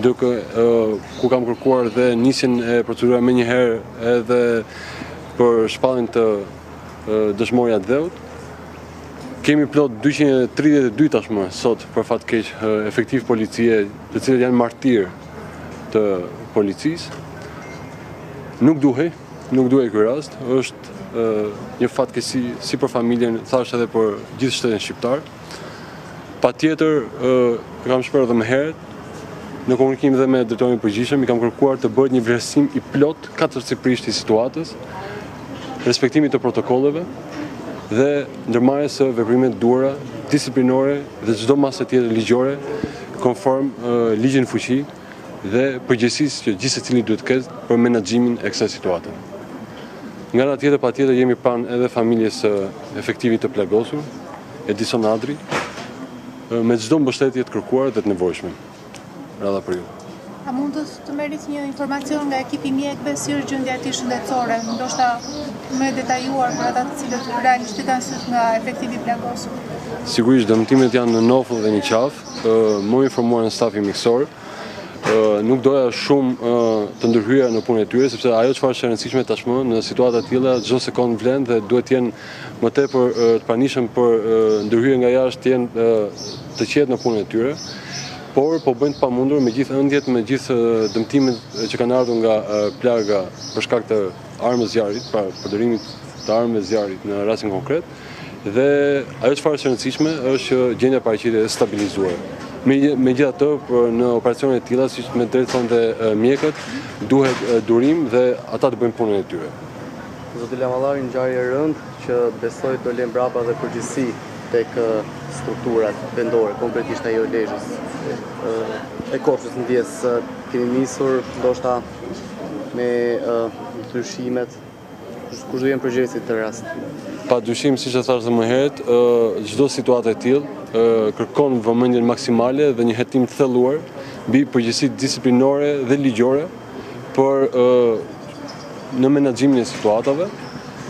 duke ku kam kërkuar dhe nisjen e procedura më njëherë edhe për shpalljen të dëshmoria të dheut. Kemi plot 232 tashmë sot për fat keq efektiv policie, të cilët janë martir të policisë. Nuk duhej ky rast, është një fatkeqësi si për familjen, thash edhe për gjithë shtetin shqiptar. Patjetër, kam shprehur edhe më herët, në komunikim dhe me drejtorin e përgjithshëm, i kam kërkuar të bëhet një vlerësim i plot katërcipërisht i situatës, respektimit të protokolleve dhe ndërmarrjes së veprimeve të duhura, disiplinore dhe çdo masë tjetër ligjore konform ligjit në fuqi dhe përgjegjësisë që gjithë secili duhet të ketë për menaxhimin e kësaj situate. Nga ana tjetër, patjetër jemi pranë edhe familjes së efektivit të plagosur, Edison Adri, me çdo mbështetje të kërkuar dhe të nevojshme. Radha për ju. A mund të merrit një informacion nga ekipi mjekëve si është gjendja e tij shëndetësore, ndoshta më detajuar për ata të cilët realisht kanë syt nga efektivi plagosur? Sigurisht dëmtimet janë në nofull dhe në qafë, më informuar në stafi mjekësor. Nuk doja shumë të ndërhyja në punën e tyre, sepse ajo çfarë është e rëndësishme tashmë në situata të tilla, çdo sekond vlen dhe duhet të jenë më tepër të pranishëm për ndërhyrje nga jashtë të jenë të qetë në punën e tyre. Por po bëjnë të pamundur me gjithë ëndjet, me gjithë dëmtimet që kanë ardhur nga plaga për shkak të armës zjarrit, pra përdorimit të armëve zjarrit në rastin konkret. Dhe ajo çfarë është e rëndësishme është që gjendja e paraqitet është stabilizuar. Megjithatë, në operacione të tilla, siç me drejtë thonë mjekët, duhet durim dhe ata të bëjnë punën e tyre. Zoti Lamallari, ngjarje e rëndë që besoj të lënë mbrapa dhe përgjegjësi tek strukturat vendore, konkretisht ajo e Lezhës. E Korçës në Dijes keni nisur ndoshta me ndryshimet. Kush do jenë përgjegjësit të rastit? Pa dyshim, siç e thash më herët, çdo situatë e tillë kërkon vëmendjen maksimale dhe një hetim të thelluar mbi përgjegjësitë disiplinore dhe ligjore për në menaxhimin e situatave.